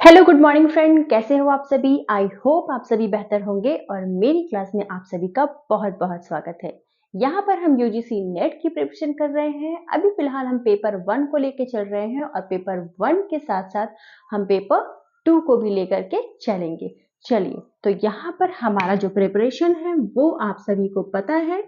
Hello good morning friend, कैसे हो आप सभी। आई होप आप सभी बेहतर होंगे और मेरी क्लास में आप सभी का बहुत बहुत स्वागत है। यहाँ पर हम यूजीसी नेट की प्रिपरेशन कर रहे हैं। अभी फिलहाल हम पेपर 1 को लेके चल रहे हैं और पेपर 1 के साथ साथ हम पेपर 2 को भी लेकर के चलेंगे। चलिए, तो यहाँ पर हमारा जो प्रिपरेशन है वो आप सभी को पता है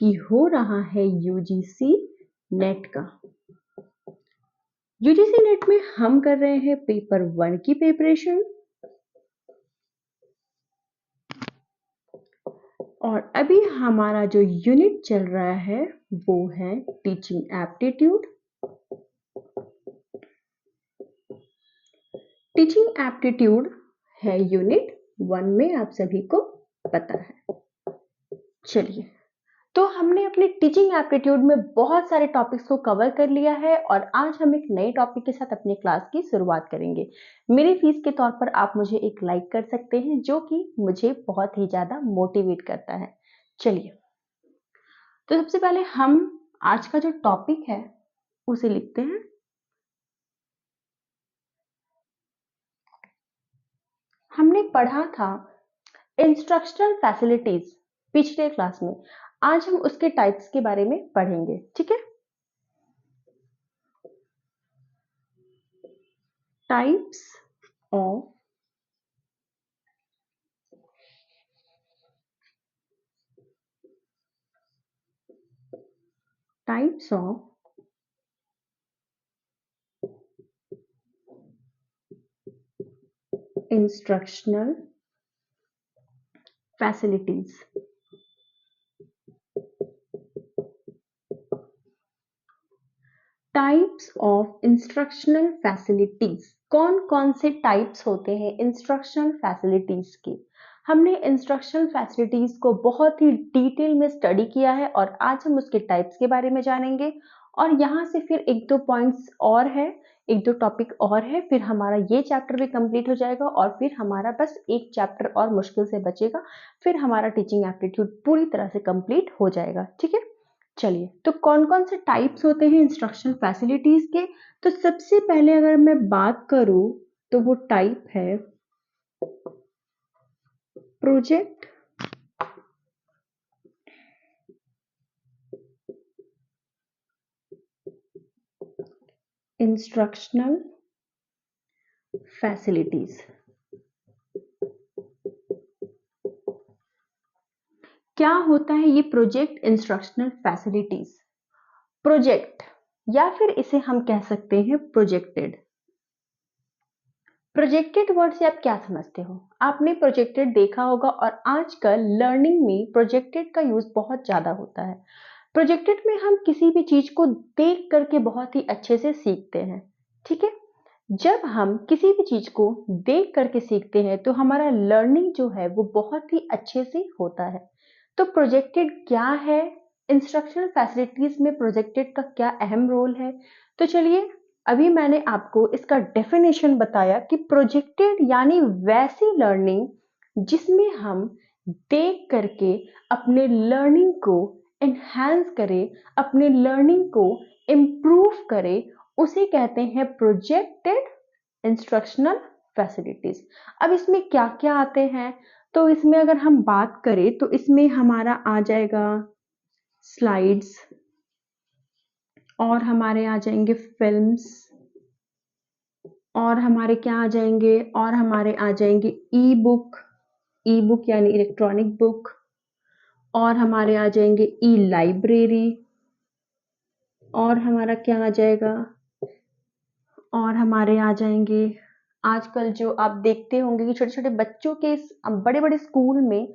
कि हो रहा है यूजीसी नेट का। यूजीसी नेट में हम कर रहे हैं पेपर 1 की प्रिपरेशन और अभी हमारा जो यूनिट चल रहा है वो है टीचिंग एप्टीट्यूड। टीचिंग एप्टीट्यूड है यूनिट 1 में, आप सभी को पता है। चलिए, तो हमने अपने टीचिंग एप्टीट्यूड में बहुत सारे टॉपिक्स को कवर कर लिया है और आज हम एक नए टॉपिक के साथ अपनी क्लास की शुरुआत करेंगे। मेरी फीस के तौर पर आप मुझे एक लाइक कर सकते हैं, जो कि मुझे बहुत ही ज्यादा मोटिवेट करता है। चलिए, तो सबसे पहले हम आज का जो टॉपिक है उसे लिखते हैं। हमने पढ़ा था इंस्ट्रक्शनल फैसिलिटीज पिछले क्लास में। आज हम उसके टाइप्स के बारे में पढ़ेंगे, ठीक है। Types of types of instructional facilities. Types of instructional facilities. कौन कौन से टाइप्स होते हैं इंस्ट्रक्शनल फैसिलिटीज के। हमने इंस्ट्रक्शनल फैसिलिटीज को बहुत ही डिटेल में स्टडी किया है और आज हम उसके टाइप्स के बारे में जानेंगे। और यहाँ से फिर एक दो पॉइंट्स और है, एक दो टॉपिक और है, फिर हमारा ये चैप्टर भी कंप्लीट हो जाएगा और फिर हमारा बस एक चैप्टर और मुश्किल से बचेगा। फिर हमारा टीचिंग एप्टीट्यूड पूरी तरह से कंप्लीट हो जाएगा, ठीक है। चलिए, तो कौन कौन से टाइप्स होते हैं इंस्ट्रक्शनल फैसिलिटीज के। तो सबसे पहले अगर मैं बात करूं तो वो टाइप है प्रोजेक्ट इंस्ट्रक्शनल फैसिलिटीज। क्या होता है ये प्रोजेक्ट इंस्ट्रक्शनल फैसिलिटीज। प्रोजेक्ट या फिर इसे हम कह सकते हैं प्रोजेक्टेड। प्रोजेक्टेड वर्ड से आप क्या समझते हो। आपने प्रोजेक्टेड देखा होगा और आजकल लर्निंग में प्रोजेक्टेड का यूज बहुत ज्यादा होता है। प्रोजेक्टेड में हम किसी भी चीज को देख करके बहुत ही अच्छे से सीखते हैं, ठीक है। जब हम किसी भी चीज को देख करके सीखते हैं तो हमारा लर्निंग जो है वो बहुत ही अच्छे से होता है। तो प्रोजेक्टेड क्या है, इंस्ट्रक्शनल फैसिलिटीज में प्रोजेक्टेड का क्या अहम रोल है। तो चलिए, अभी मैंने आपको इसका डेफिनेशन बताया कि प्रोजेक्टेड यानी वैसी लर्निंग जिसमें हम देख करके अपने लर्निंग को एनहांस करें, अपने लर्निंग को इम्प्रूव करें, उसे कहते हैं प्रोजेक्टेड इंस्ट्रक्शनल फैसिलिटीज। अब इसमें क्या क्या आते हैं, तो इसमें अगर हम बात करें तो इसमें हमारा आ जाएगा स्लाइड्स, और हमारे आ जाएंगे फिल्म्स, और हमारे क्या आ जाएंगे, और हमारे आ जाएंगे ई बुक, ई बुक यानी इलेक्ट्रॉनिक बुक, और हमारे आ जाएंगे ई लाइब्रेरी, और हमारा क्या आ जाएगा, और हमारे आ जाएंगे आजकल जो आप देखते होंगे कि छोटे छोटे बच्चों के बड़े बड़े स्कूल में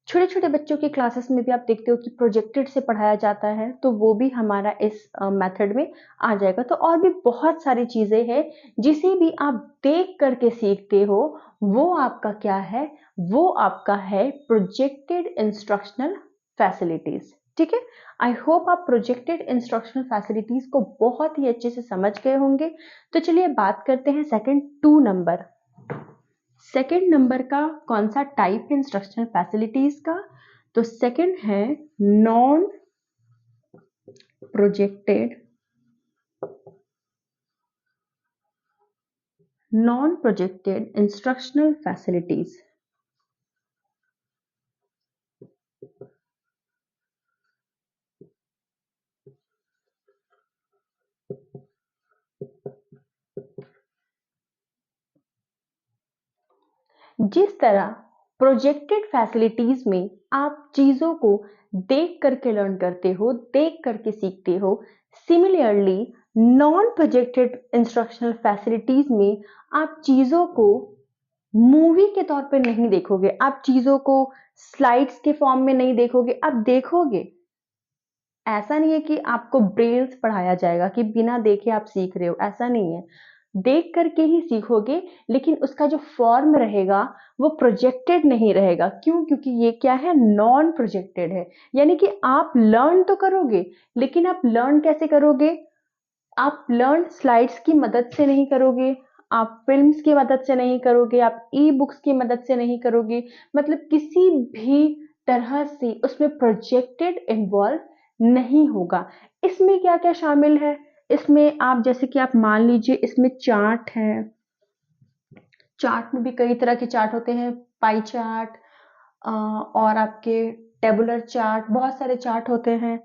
छोटे छोटे बच्चों के क्लासेस में भी आप देखते हो कि प्रोजेक्टेड से पढ़ाया जाता है, तो वो भी हमारा इस मेथड में आ जाएगा। तो और भी बहुत सारी चीजें हैं जिसे भी आप देख करके सीखते हो, वो आपका क्या है, वो आपका है प्रोजेक्टेड इंस्ट्रक्शनल फैसिलिटीज, ठीक है। आई होप आप प्रोजेक्टेड इंस्ट्रक्शनल फैसिलिटीज को बहुत ही अच्छे से समझ गए होंगे। तो चलिए बात करते हैं सेकंड 2 नंबर। सेकेंड नंबर का कौन सा टाइप है इंस्ट्रक्शनल फैसिलिटीज का। तो सेकेंड है non projected non projected instructional facilities. जिस तरह प्रोजेक्टेड फैसिलिटीज में आप चीजों को देख करके लर्न करते हो, देख करके सीखते हो, similarly non projected instructional facilities में आप चीजों को मूवी के तौर पे नहीं देखोगे, आप चीजों को स्लाइड्स के फॉर्म में नहीं देखोगे, आप देखोगे। ऐसा नहीं है कि आपको ब्रेल्स पढ़ाया जाएगा कि बिना देखे आप सीख रहे हो, ऐसा नहीं है। देख करके ही सीखोगे, लेकिन उसका जो फॉर्म रहेगा वो प्रोजेक्टेड नहीं रहेगा। क्यों? क्योंकि ये क्या है, नॉन प्रोजेक्टेड है। यानी कि आप लर्न तो करोगे, लेकिन आप लर्न कैसे करोगे? आप लर्न स्लाइड्स की मदद से नहीं करोगे, आप फिल्म्स की मदद से नहीं करोगे, आप ई बुक्स की मदद से नहीं करोगे, मतलब किसी भी तरह से उसमें प्रोजेक्टेड इन्वॉल्व नहीं होगा। इसमें क्या क्या शामिल है? इसमें आप जैसे कि आप मान लीजिए इसमें चार्ट है, चार्ट में भी कई तरह के चार्ट होते हैं, पाई चार्ट और आपके टेबुलर चार्ट, बहुत सारे चार्ट होते हैं।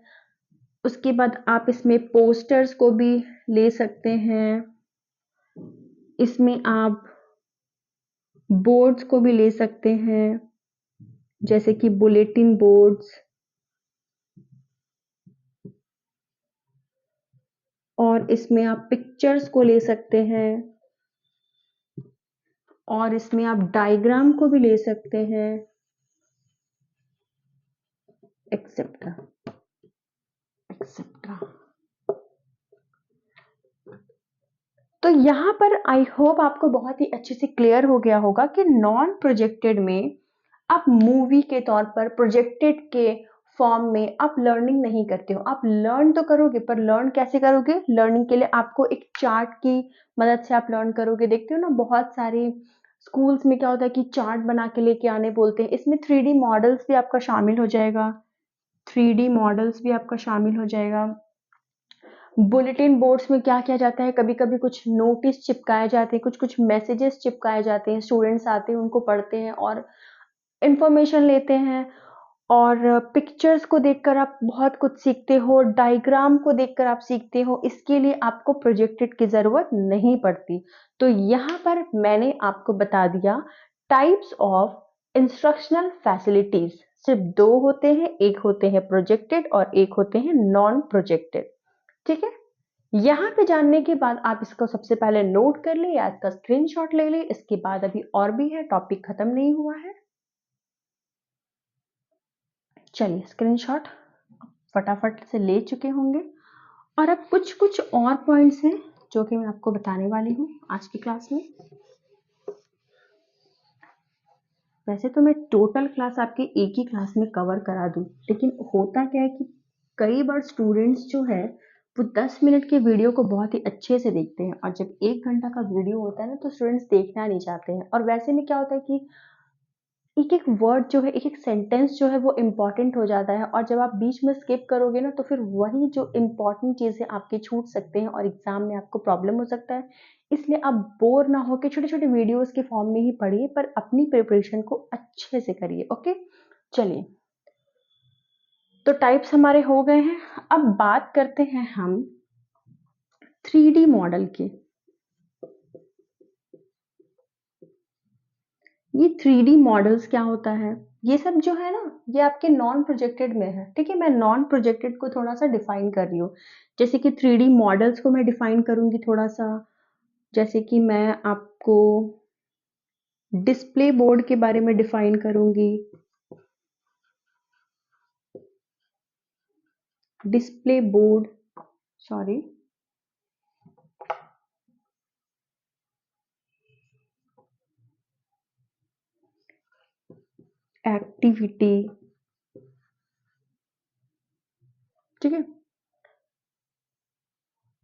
उसके बाद आप इसमें पोस्टर्स को भी ले सकते हैं, इसमें आप बोर्ड्स को भी ले सकते हैं, जैसे कि बुलेटिन बोर्ड्स, और इसमें आप पिक्चर्स को ले सकते हैं, और इसमें आप डायग्राम को भी ले सकते हैं, एक्सेट्रा एक्सेट्रा। तो यहाँ पर आई होप आपको बहुत ही अच्छे से क्लियर हो गया होगा कि नॉन प्रोजेक्टेड में आप मूवी के तौर पर प्रोजेक्टेड के फॉर्म में आप लर्निंग नहीं करते हो। आप लर्न तो करोगे, पर लर्न कैसे करोगे? लर्निंग के लिए आपको एक चार्ट की मदद से आप लर्न करोगे। देखते हो ना, बहुत सारे स्कूल्स में क्या होता है कि चार्ट बना के लेके आने बोलते हैं। इसमें 3D मॉडल्स भी आपका शामिल हो जाएगा, 3D मॉडल्स भी आपका शामिल हो जाएगा। बुलेटिन बोर्ड्स में क्या किया जाता है, कभी कभी कुछ नोटिस चिपकाए जाते हैं, कुछ कुछ मैसेजेस चिपकाए जाते हैं, स्टूडेंट्स आते हैं, उनको पढ़ते हैं और इंफॉर्मेशन लेते हैं। और पिक्चर्स को देखकर आप बहुत कुछ सीखते हो, डायग्राम को देखकर आप सीखते हो। इसके लिए आपको प्रोजेक्टेड की जरूरत नहीं पड़ती। तो यहाँ पर मैंने आपको बता दिया टाइप्स ऑफ इंस्ट्रक्शनल फैसिलिटीज। सिर्फ दो होते हैं, एक होते हैं प्रोजेक्टेड और एक होते हैं नॉन प्रोजेक्टेड। ठीक है, यहाँ पे जानने के बाद आप इसको सबसे पहले नोट कर ले या इसका स्क्रीनशॉट ले ले। इसके बाद अभी और भी है, टॉपिक खत्म नहीं हुआ है। चलिए, स्क्रीनशॉट फटाफट से ले चुके होंगे। और अब कुछ कुछ और पॉइंट्स हैं जो कि मैं आपको बताने वाली हूँ आज की क्लास में। वैसे तो मैं टोटल क्लास आपकी एक ही क्लास में कवर करा दूँ, लेकिन होता क्या है कि कई बार स्टूडेंट्स जो है वो 10 मिनट के वीडियो को बहुत ही अच्छे से देखते हैं, और जब 1 घंटा का वीडियो होता है ना तो स्टूडेंट्स देखना नहीं चाहते हैं। और वैसे में क्या होता है कि एक एक वर्ड जो है, एक एक सेंटेंस जो है वो इम्पॉर्टेंट हो जाता है, और जब आप बीच में स्किप करोगे ना तो फिर वही जो इम्पॉर्टेंट चीज़ें आपके छूट सकते हैं और एग्जाम में आपको प्रॉब्लम हो सकता है। इसलिए आप बोर ना होकर छोटे छोटे वीडियोस के फॉर्म में ही पढ़िए, पर अपनी प्रिपरेशन को अच्छे से करिए। ओके, चलिए, तो टाइप्स हमारे हो गए हैं। अब बात करते हैं हम 3D मॉडल की। ये 3D मॉडल्स क्या होता है? ये सब जो है ना, ये आपके नॉन प्रोजेक्टेड में है। ठीक है, मैं नॉन प्रोजेक्टेड को थोड़ा सा डिफाइन कर रही हूँ। जैसे कि 3D मॉडल्स को मैं डिफाइन करूंगी थोड़ा सा। जैसे कि मैं आपको डिस्प्ले बोर्ड के बारे में डिफाइन करूंगी। Display board, sorry, activity. ठीक है,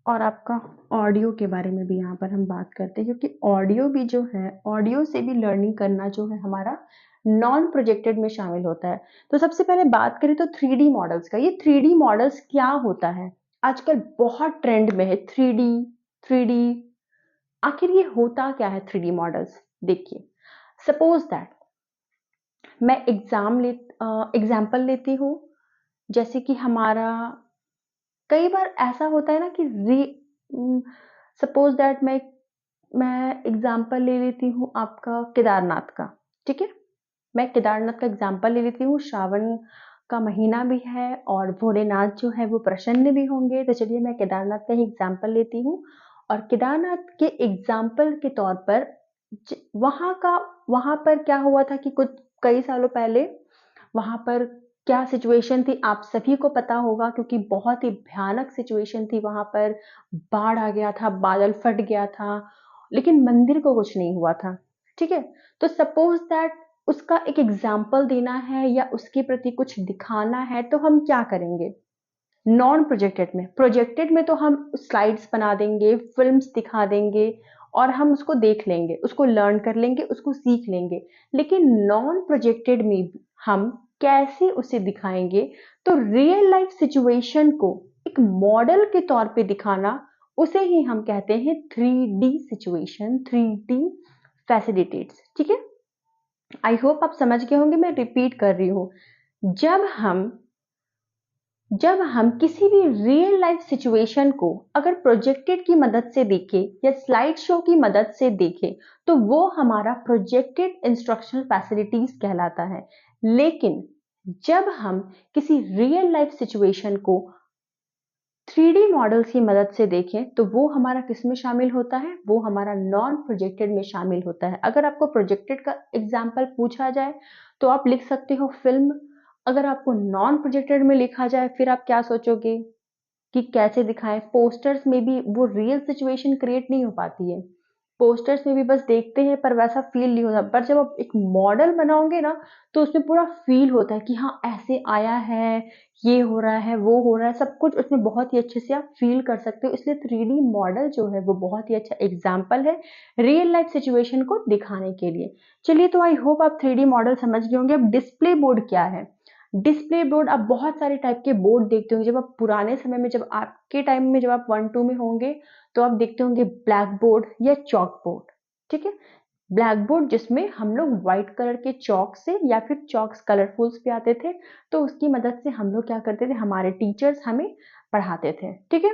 और आपका ऑडियो के बारे में भी यहाँ पर हम बात करते हैं, क्योंकि ऑडियो भी जो है, ऑडियो से भी लर्निंग करना जो है हमारा नॉन प्रोजेक्टेड में शामिल होता है। तो सबसे पहले बात करें तो 3D मॉडल्स का। ये 3D मॉडल्स क्या होता है? आजकल बहुत ट्रेंड में है 3D, 3D आखिर ये होता क्या है 3D मॉडल्स? देखिए, सपोज दैट मैं एग्जाम्पल लेती हूँ, जैसे कि हमारा कई बार ऐसा होता है ना कि सपोज दैट मैं एग्जाम्पल ले लेती हूँ आपका केदारनाथ का, ठीक है? मैं केदारनाथ का एग्जाम्पल ले लेती हूँ, श्रावण का महीना भी है और भोलेनाथ जो है वो प्रसन्न भी होंगे, तो चलिए मैं केदारनाथ का ही एग्जाम्पल लेती हूँ। और केदारनाथ के एग्जाम्पल के तौर पर वहां पर क्या हुआ था कि कुछ कई सालों पहले वहां पर क्या सिचुएशन थी आप सभी को पता होगा, क्योंकि बहुत ही भयानक सिचुएशन थी वहां पर। बाढ़ आ गया था, बादल फट गया था, लेकिन मंदिर को कुछ नहीं हुआ था, ठीक है? तो सपोज दैट उसका एक एग्जाम्पल देना है या उसके प्रति कुछ दिखाना है, तो हम क्या करेंगे? नॉन प्रोजेक्टेड में, प्रोजेक्टेड में तो हम स्लाइड्स बना देंगे, फिल्म्स दिखा देंगे और हम उसको देख लेंगे, उसको लर्न कर लेंगे, उसको सीख लेंगे। लेकिन नॉन प्रोजेक्टेड में हम कैसे उसे दिखाएंगे? तो रियल लाइफ सिचुएशन को एक मॉडल के तौर पे दिखाना, उसे ही हम कहते हैं 3D सिचुएशन, 3D फैसिलिटेट्स, ठीक है? आई होप आप समझ गए होंगे, मैं रिपीट कर रही हूँ। जब हम जब हम किसी भी रियल लाइफ सिचुएशन को अगर प्रोजेक्टेड की मदद से देखें या स्लाइड शो की मदद से देखें, तो वो हमारा प्रोजेक्टेड इंस्ट्रक्शनल फैसिलिटीज कहलाता है। लेकिन जब हम किसी रियल लाइफ सिचुएशन को 3D मॉडल्स की मदद से देखें, तो वो हमारा किस में शामिल होता है? वो हमारा नॉन प्रोजेक्टेड में शामिल होता है। अगर आपको प्रोजेक्टेड का एग्जाम्पल पूछा जाए तो आप लिख सकते हो फिल्म। अगर आपको नॉन प्रोजेक्टेड में लिखा जाए, फिर आप क्या सोचोगे कि कैसे दिखाएं? पोस्टर्स में भी वो रियल सिचुएशन क्रिएट नहीं हो पाती है। पोस्टर्स में भी बस देखते हैं पर वैसा फील नहीं होता। पर जब आप एक मॉडल बनाओगे ना, तो उसमें पूरा फील होता है कि हाँ ऐसे आया है, ये हो रहा है, वो हो रहा है, सब कुछ उसमें बहुत ही अच्छे से आप फील कर सकते हो। इसलिए 3D मॉडल जो है वो बहुत ही अच्छा एग्जाम्पल है रियल लाइफ सिचुएशन को दिखाने के लिए। चलिए, तो आई होप आप 3D मॉडल समझ गए होंगे। अब डिस्प्ले बोर्ड क्या है? डिस्प्ले बोर्ड, आप बहुत सारे टाइप के बोर्ड देखते होंगे। जब आप पुराने समय में, जब आपके टाइम में, जब आप 1-2 में होंगे, तो आप देखते होंगे ब्लैक बोर्ड या चॉक बोर्ड, ठीक है? ब्लैक बोर्ड जिसमें हम लोग व्हाइट कलर के चॉक से या फिर चॉक्स कलरफुल्स पे आते थे, तो उसकी मदद से हम लोग क्या करते थे, हमारे टीचर्स हमें पढ़ाते थे, ठीक है?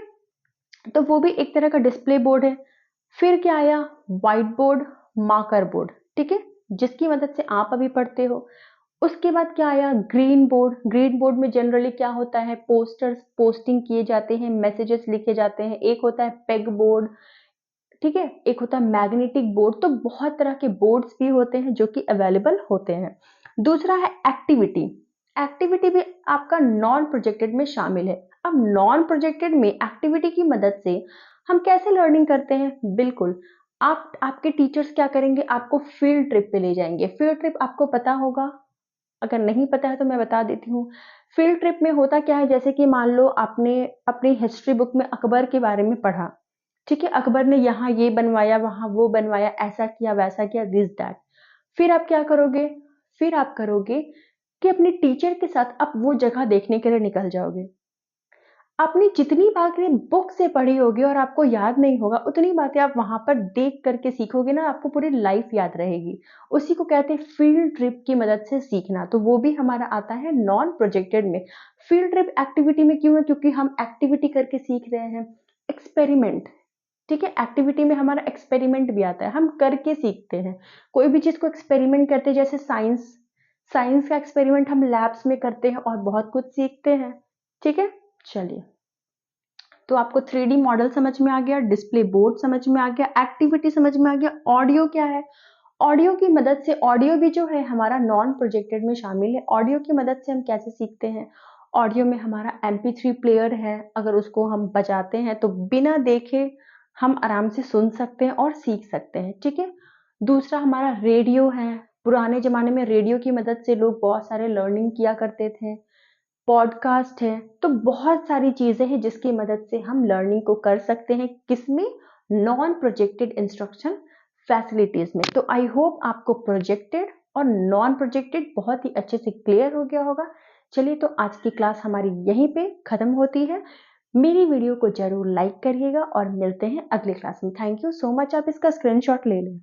तो वो भी एक तरह का डिस्प्ले बोर्ड है। फिर क्या आया? व्हाइट बोर्ड, मार्कर बोर्ड, ठीक है, जिसकी मदद से आप अभी पढ़ते हो। उसके बाद क्या आया? Green board. ग्रीन बोर्ड में जनरली क्या होता है? पोस्टर्स पोस्टिंग किए जाते हैं, मैसेजेस लिखे जाते हैं। एक होता है पेग बोर्ड, ठीक है, एक होता है मैग्नेटिक बोर्ड। तो बहुत तरह के बोर्ड्स भी होते हैं जो कि अवेलेबल होते हैं। दूसरा है एक्टिविटी। एक्टिविटी भी आपका नॉन प्रोजेक्टेड में शामिल है। अब नॉन प्रोजेक्टेड में एक्टिविटी की मदद से हम कैसे लर्निंग करते हैं? बिल्कुल, आप आपके टीचर्स क्या करेंगे? आपको फील्ड ट्रिप पे ले जाएंगे। फील्ड ट्रिप आपको पता होगा, अगर नहीं पता है तो मैं बता देती हूँ। फील्ड ट्रिप में होता क्या है, जैसे कि मान लो आपने अपनी हिस्ट्री बुक में अकबर के बारे में पढ़ा, ठीक है, अकबर ने यहाँ ये बनवाया, वहां वो बनवाया, ऐसा किया, वैसा किया, दिस दैट। फिर आप क्या करोगे? फिर आप करोगे कि अपने टीचर के साथ आप वो जगह देखने के लिए निकल जाओगे। आपने जितनी बातें बुक से पढ़ी होगी और आपको याद नहीं होगा, उतनी बातें आप वहां पर देख करके सीखोगे ना, आपको पूरी लाइफ याद रहेगी। उसी को कहते हैं फील्ड ट्रिप की मदद से सीखना। तो वो भी हमारा आता है नॉन प्रोजेक्टेड में। फील्ड ट्रिप एक्टिविटी में क्यों है? क्योंकि हम एक्टिविटी करके सीख रहे हैं, एक्सपेरिमेंट, ठीक है? एक्टिविटी में हमारा एक्सपेरिमेंट भी आता है, हम करके सीखते हैं। कोई भी चीज को एक्सपेरिमेंट करते हैं, जैसे साइंस, साइंस का एक्सपेरिमेंट हम लैब्स में करते हैं और बहुत कुछ सीखते हैं, ठीक है? चलिए, तो आपको 3D मॉडल समझ में आ गया, डिस्प्ले बोर्ड समझ में आ गया, एक्टिविटी समझ में आ गया। ऑडियो क्या है? ऑडियो की मदद से, ऑडियो भी जो है हमारा नॉन प्रोजेक्टेड में शामिल है। ऑडियो की मदद से हम कैसे सीखते हैं? ऑडियो में हमारा MP3 प्लेयर है, अगर उसको हम बजाते हैं तो बिना देखे हम आराम से सुन सकते हैं और सीख सकते हैं, ठीक है? दूसरा हमारा रेडियो है। पुराने जमाने में रेडियो की मदद से लोग बहुत सारे लर्निंग किया करते थे। पॉडकास्ट है। तो बहुत सारी चीजें हैं जिसकी मदद से हम लर्निंग को कर सकते हैं, किसमें? नॉन प्रोजेक्टेड इंस्ट्रक्शन फैसिलिटीज में। तो आई होप आपको प्रोजेक्टेड और नॉन प्रोजेक्टेड बहुत ही अच्छे से क्लियर हो गया होगा। चलिए, तो आज की क्लास हमारी यहीं पे खत्म होती है। मेरी वीडियो को ज़रूर लाइक करिएगा और मिलते हैं अगली क्लास में। Thank you so much. आप इसका स्क्रीनशॉट ले लें।